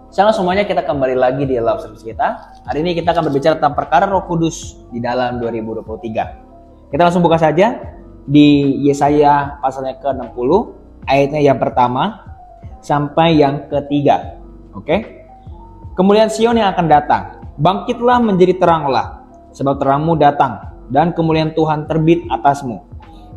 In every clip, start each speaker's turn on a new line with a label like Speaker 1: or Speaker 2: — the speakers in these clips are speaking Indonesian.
Speaker 1: Shalom semuanya, kita kembali lagi di Love Service kita. Hari ini kita akan berbicara tentang perkara Roh Kudus di dalam 2023. Kita langsung buka saja di Yesaya pasalnya ke-60, ayatnya yang pertama sampai yang ketiga. Oke? Kemuliaan Sion yang akan datang. Bangkitlah menjadi teranglah, sebab terangmu datang dan kemuliaan Tuhan terbit atasmu.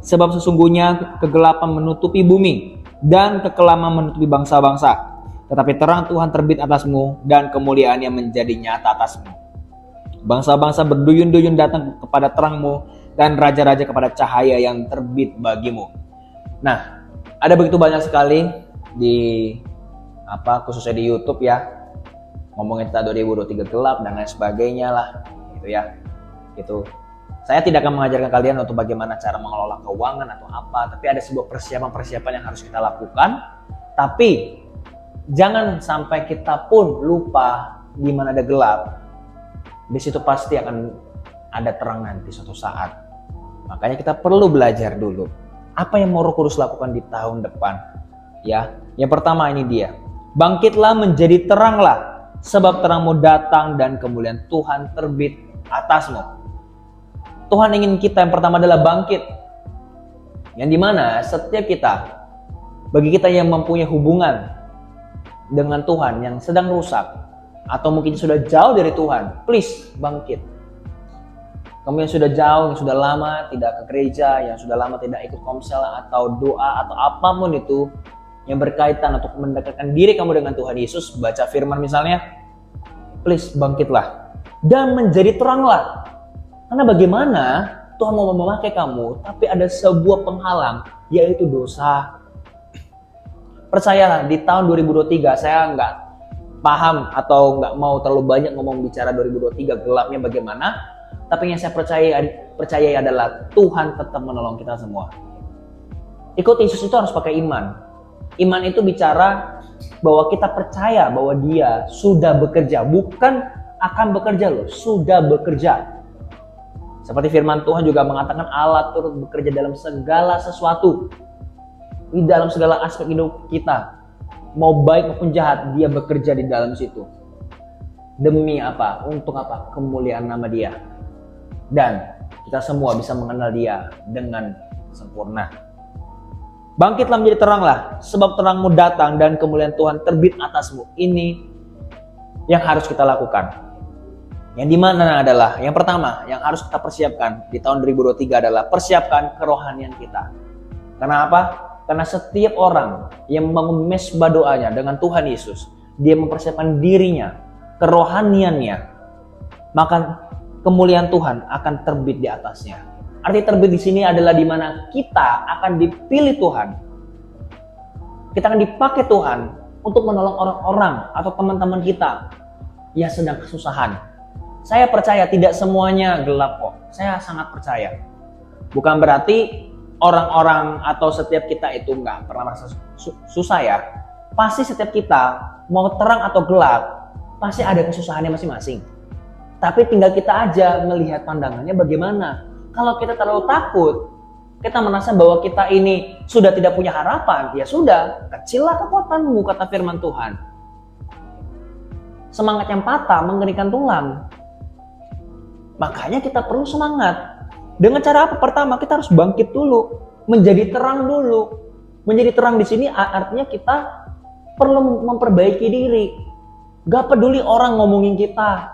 Speaker 1: Sebab sesungguhnya kegelapan menutupi bumi dan kekelaman menutupi bangsa-bangsa. Tetapi terang Tuhan terbit atasmu dan kemuliaannya menjadi nyata atasmu. Bangsa-bangsa berduyun-duyun datang kepada terangmu dan raja-raja kepada cahaya yang terbit bagimu. Nah, ada begitu banyak sekali di khususnya di YouTube ya, ngomongin tentang 2023 gelap dan lain sebagainya lah, gitu ya. Gitu. Saya tidak akan mengajarkan kalian untuk bagaimana cara mengelola keuangan atau apa, tapi ada sebuah persiapan-persiapan yang harus kita lakukan. Tapi jangan sampai kita pun lupa di mana ada gelap. Di situ pasti akan ada terang nanti suatu saat. Makanya kita perlu belajar dulu. Apa yang mau Roh Kudus lakukan di tahun depan? Ya, yang pertama ini dia. Bangkitlah menjadi teranglah, sebab terangmu datang dan kemuliaan Tuhan terbit atasmu. Tuhan ingin kita yang pertama adalah bangkit. Yang dimana setiap kita, bagi kita yang mempunyai hubungan dengan Tuhan yang sedang rusak atau mungkin sudah jauh dari Tuhan, please bangkit. Kamu yang sudah jauh, yang sudah lama tidak ke gereja, yang sudah lama tidak ikut komsel atau doa atau apapun itu yang berkaitan untuk mendekatkan diri kamu dengan Tuhan Yesus, baca firman misalnya, please bangkitlah dan menjadi teranglah. Karena bagaimana Tuhan mau memakai kamu, tapi ada sebuah penghalang, yaitu dosa. Percayalah, di tahun 2023 saya nggak paham atau nggak mau terlalu banyak ngomong bicara 2023 gelapnya bagaimana. Tapi yang saya percaya adalah Tuhan tetap menolong kita semua. Ikut Yesus itu harus pakai iman. Iman itu bicara bahwa kita percaya bahwa Dia sudah bekerja, bukan akan bekerja loh, sudah bekerja. Seperti firman Tuhan juga mengatakan Allah turut bekerja dalam segala sesuatu. Di dalam segala aspek hidup kita, mau baik maupun jahat, Dia bekerja di dalam situ. Demi apa? Untuk apa? Kemuliaan nama Dia. Dan kita semua bisa mengenal Dia dengan sempurna. Bangkitlah menjadi teranglah, sebab terangmu datang dan kemuliaan Tuhan terbit atasmu. Ini yang harus kita lakukan. Yang dimana adalah, yang pertama yang harus kita persiapkan di tahun 2023 adalah persiapkan kerohanian kita. Karena apa? Karena setiap orang yang membangun mesbah doanya dengan Tuhan Yesus, dia mempersiapkan dirinya, kerohaniannya, maka kemuliaan Tuhan akan terbit di atasnya. Arti terbit di sini adalah di mana kita akan dipilih Tuhan. Kita akan dipakai Tuhan untuk menolong orang-orang atau teman-teman kita yang sedang kesusahan. Saya percaya tidak semuanya gelap kok. Saya sangat percaya. Bukan berarti orang-orang atau setiap kita itu nggak pernah merasa susah ya. Pasti setiap kita mau terang atau gelap, pasti ada kesusahannya masing-masing. Tapi tinggal kita aja melihat pandangannya bagaimana. Kalau kita terlalu takut, kita merasa bahwa kita ini sudah tidak punya harapan, ya sudah, kecillah kekuatanmu, kata firman Tuhan. Semangat yang patah mengeringkan tulang. Makanya kita perlu semangat. Dengan cara apa? Pertama, kita harus bangkit dulu, menjadi terang dulu. Menjadi terang di sini artinya kita perlu memperbaiki diri. Gak peduli orang ngomongin kita,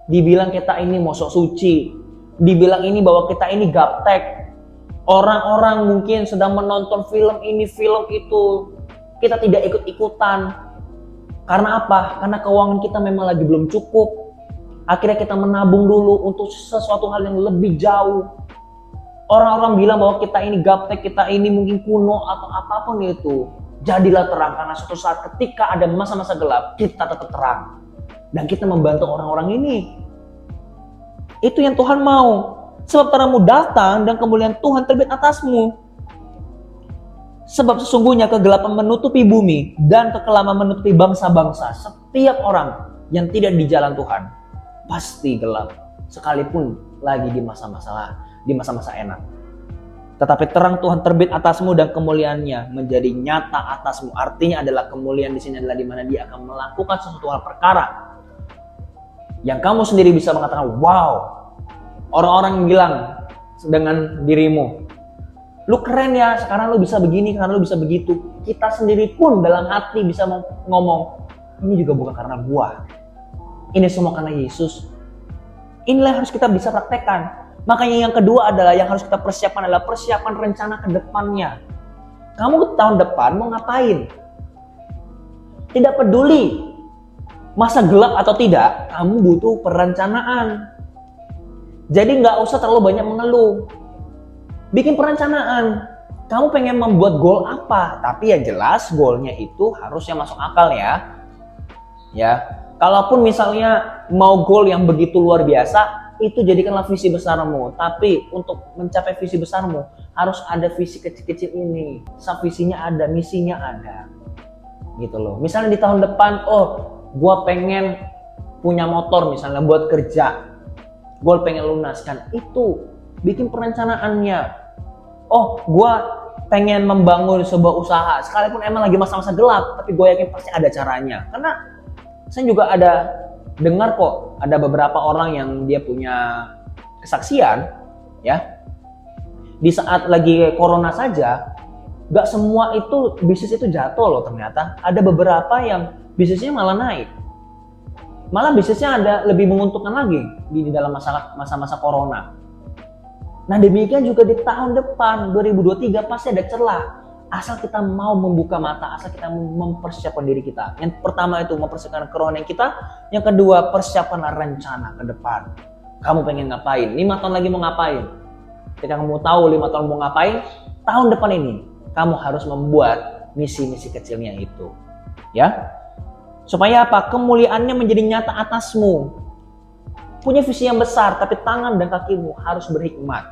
Speaker 1: dibilang kita ini mosok suci, dibilang ini bahwa kita ini gaptek. Orang-orang mungkin sedang menonton film ini, film itu, kita tidak ikut-ikutan. Karena apa? Karena keuangan kita memang lagi belum cukup. Akhirnya kita menabung dulu untuk sesuatu hal yang lebih jauh. Orang-orang bilang bahwa kita ini gaptek, kita ini mungkin kuno atau apapun itu. Jadilah terang, karena suatu saat ketika ada masa-masa gelap, kita tetap terang. Dan kita membantu orang-orang ini. Itu yang Tuhan mau. Sebab terangmu datang dan kemuliaan Tuhan terbit atasmu. Sebab sesungguhnya kegelapan menutupi bumi dan kekelaman menutupi bangsa-bangsa. Setiap orang yang tidak di jalan Tuhan pasti gelap, sekalipun lagi di masa-masa enak. Tetapi terang Tuhan terbit atasmu dan kemuliaannya menjadi nyata atasmu. Artinya adalah kemuliaan di sini adalah di mana dia akan melakukan sesuatu hal perkara yang kamu sendiri bisa mengatakan, wow. Orang-orang bilang dengan dirimu, lu keren ya, sekarang lu bisa begini, sekarang lu bisa begitu. Kita sendiri pun dalam hati bisa ngomong, ini juga bukan karena gua. Ini semua karena Yesus. Inilah yang harus kita bisa praktekkan. Makanya yang kedua adalah yang harus kita persiapkan adalah persiapan rencana ke depannya. Kamu tahun depan mau ngapain? Tidak peduli masa gelap atau tidak, kamu butuh perencanaan. Jadi nggak usah terlalu banyak mengeluh. Bikin perencanaan. Kamu pengen membuat goal apa? Tapi yang jelas goalnya itu harusnya masuk akal ya. Ya, kalaupun misalnya mau goal yang begitu luar biasa, itu jadikanlah visi besarmu. Tapi untuk mencapai visi besarmu harus ada visi kecil-kecil ini. Subvisinya ada, misinya ada. Gitu loh. Misalnya di tahun depan, gua pengen punya motor misalnya buat kerja. Gua pengen lunaskan. Itu bikin perencanaannya. Gua pengen membangun sebuah usaha. Sekalipun emang lagi masa-masa gelap, tapi gue yakin pasti ada caranya. Karena saya juga ada dengar kok, ada beberapa orang yang dia punya kesaksian, ya. Di saat lagi corona saja, gak semua itu bisnis itu jatuh loh ternyata. Ada beberapa yang bisnisnya malah naik. Malah bisnisnya ada lebih menguntungkan lagi di dalam masa-masa corona. Nah demikian juga di tahun depan 2023 pasti ada celah. Asal kita mau membuka mata, asal kita mempersiapkan diri kita. Yang pertama itu mempersiapkan kerohanian kita. Yang kedua, persiapkanlah rencana ke depan. Kamu pengen ngapain? 5 tahun lagi mau ngapain? Ketika kamu tahu 5 tahun mau ngapain, tahun depan ini kamu harus membuat misi-misi kecilnya itu. Ya. Supaya apa? Kemuliaannya menjadi nyata atasmu. Punya visi yang besar, tapi tangan dan kakimu harus berhikmat.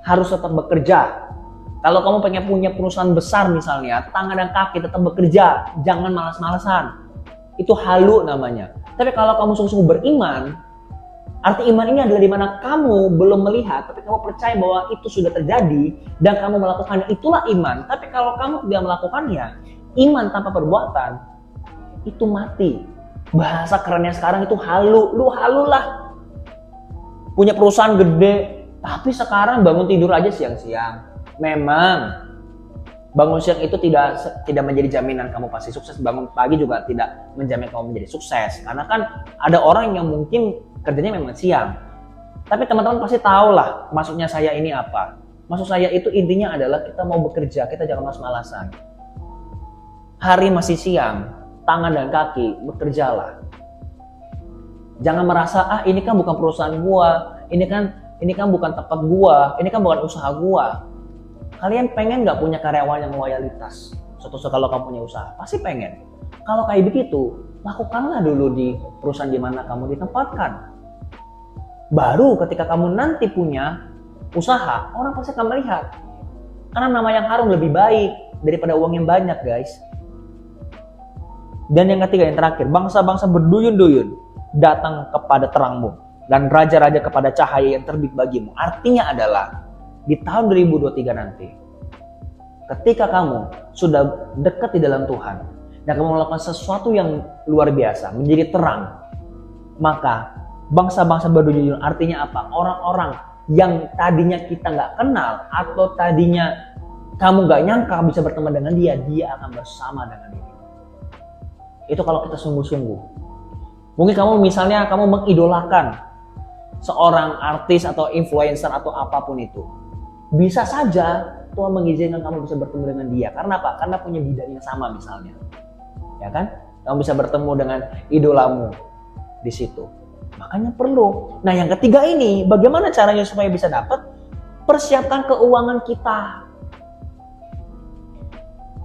Speaker 1: Harus tetap bekerja. Kalau kamu pengen punya perusahaan besar misalnya, tangan dan kaki tetap bekerja. Jangan malas-malasan. Itu halu namanya. Tapi kalau kamu sungguh-sungguh beriman, arti iman ini adalah di mana kamu belum melihat, tapi kamu percaya bahwa itu sudah terjadi, dan kamu melakukannya, itulah iman. Tapi kalau kamu tidak melakukannya, iman tanpa perbuatan, itu mati. Bahasa kerennya sekarang itu halu. Lu halu lah. Punya perusahaan gede, tapi sekarang bangun tidur aja siang-siang. Memang bangun siang itu tidak menjadi jaminan kamu pasti sukses. Bangun pagi juga tidak menjamin kamu menjadi sukses. Karena kan ada orang yang mungkin kerjanya memang siang. Tapi teman-teman pasti tahu lah maksudnya saya ini apa. Maksud saya itu intinya adalah kita mau bekerja, kita jangan malas-malasan. Hari masih siang, tangan dan kaki bekerjalah. Jangan merasa ini kan bukan perusahaan gua, ini kan bukan tempat gua, ini kan bukan usaha gua. Kalian pengen nggak punya karyawan yang loyalitas? Suatu kalau kamu punya usaha, pasti pengen. Kalau kayak begitu, lakukanlah dulu di perusahaan di mana kamu ditempatkan. Baru ketika kamu nanti punya usaha, orang pasti akan melihat. Karena nama yang harum lebih baik daripada uang yang banyak, guys. Dan yang ketiga, yang terakhir, bangsa-bangsa berduyun-duyun datang kepada terangmu dan raja-raja kepada cahaya yang terbit bagimu. Artinya adalah di tahun 2023 nanti, ketika kamu sudah dekat di dalam Tuhan dan kamu melakukan sesuatu yang luar biasa, menjadi terang, maka bangsa-bangsa berduyun, artinya apa? Orang-orang yang tadinya kita nggak kenal atau tadinya kamu nggak nyangka bisa berteman dengan dia akan bersama dengan dia. Itu kalau kita sungguh-sungguh. Mungkin kamu misalnya mengidolakan seorang artis atau influencer atau apapun itu. Bisa saja Tuhan mengizinkan kamu bisa bertemu dengan dia. Karena apa? Karena punya bidang yang sama misalnya. Ya kan? Kamu bisa bertemu dengan idolamu di situ. Makanya perlu. Nah yang ketiga ini, bagaimana caranya supaya bisa dapat? Persiapkan keuangan kita.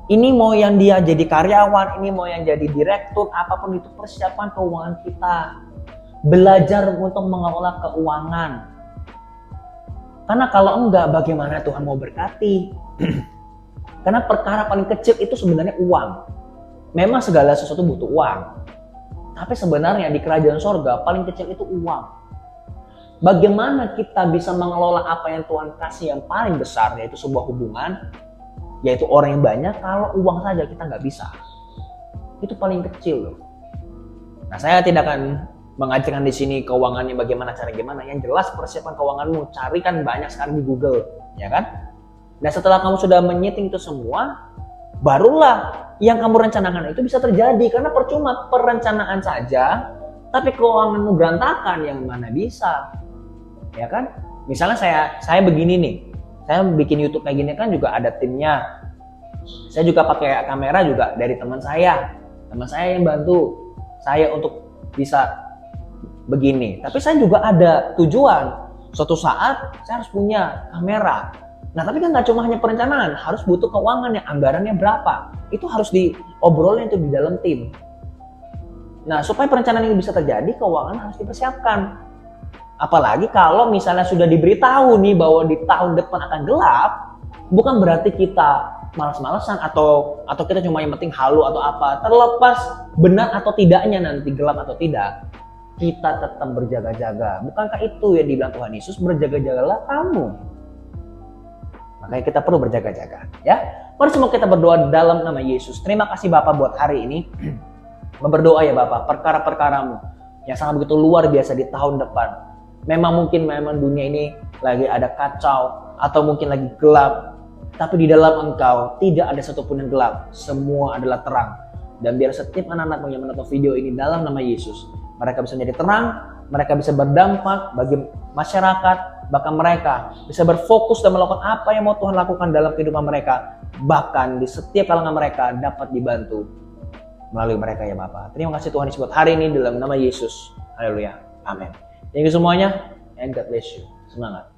Speaker 1: Ini mau yang dia jadi karyawan, ini mau yang jadi direktur, apapun itu, persiapan keuangan kita. Belajar untuk mengelola keuangan. Karena kalau enggak, bagaimana Tuhan mau berkati? Karena perkara paling kecil itu sebenarnya uang. Memang segala sesuatu butuh uang. Tapi sebenarnya di kerajaan sorga paling kecil itu uang. Bagaimana kita bisa mengelola apa yang Tuhan kasih yang paling besar, yaitu sebuah hubungan, yaitu orang yang banyak, kalau uang saja kita nggak bisa. Itu paling kecil loh. Nah, saya tidak akan mengajarkan di sini keuangannya bagaimana, cara gimana. Yang jelas persiapan keuanganmu, carikan banyak sekali di Google, ya kan? Dan setelah kamu sudah menyeting itu semua, barulah yang kamu rencanakan itu bisa terjadi. Karena percuma perencanaan saja, tapi keuanganmu berantakan, yang mana bisa, ya kan? Misalnya saya begini nih, saya bikin YouTube kayak gini kan juga ada timnya. Saya juga pakai kamera juga dari teman saya yang bantu saya untuk bisa begini. Tapi saya juga ada tujuan, suatu saat saya harus punya kamera. Nah, tapi kan nggak cuma hanya perencanaan, harus butuh keuangan, yang anggarannya berapa. Itu harus diobrolin itu di dalam tim. Nah, supaya perencanaan ini bisa terjadi, keuangan harus dipersiapkan. Apalagi kalau misalnya sudah diberitahu nih bahwa di tahun depan akan gelap, bukan berarti kita malas-malasan atau kita cuma yang penting halu atau apa. Terlepas benar atau tidaknya nanti gelap atau tidak, kita tetap berjaga-jaga. Bukankah itu yang dibilang Tuhan Yesus, berjaga-jagalah kamu. Makanya kita perlu berjaga-jaga, ya. Mari semua kita berdoa dalam nama Yesus. Terima kasih Bapak buat hari ini. Berdoa ya Bapak, perkara-perkaramu yang sangat begitu luar biasa di tahun depan. Memang dunia ini lagi ada kacau atau mungkin lagi gelap, tapi di dalam Engkau tidak ada satupun yang gelap, semua adalah terang. Dan biar setiap anak-anakmu yang menonton video ini dalam nama Yesus, mereka bisa menjadi terang, mereka bisa berdampak bagi masyarakat, bahkan mereka bisa berfokus dan melakukan apa yang mau Tuhan lakukan dalam kehidupan mereka. Bahkan di setiap kalangan mereka dapat dibantu melalui mereka ya Bapak. Terima kasih Tuhan Yesus buat hari ini dalam nama Yesus. Haleluya. Amin. Thank you semuanya, and God bless you. Semangat.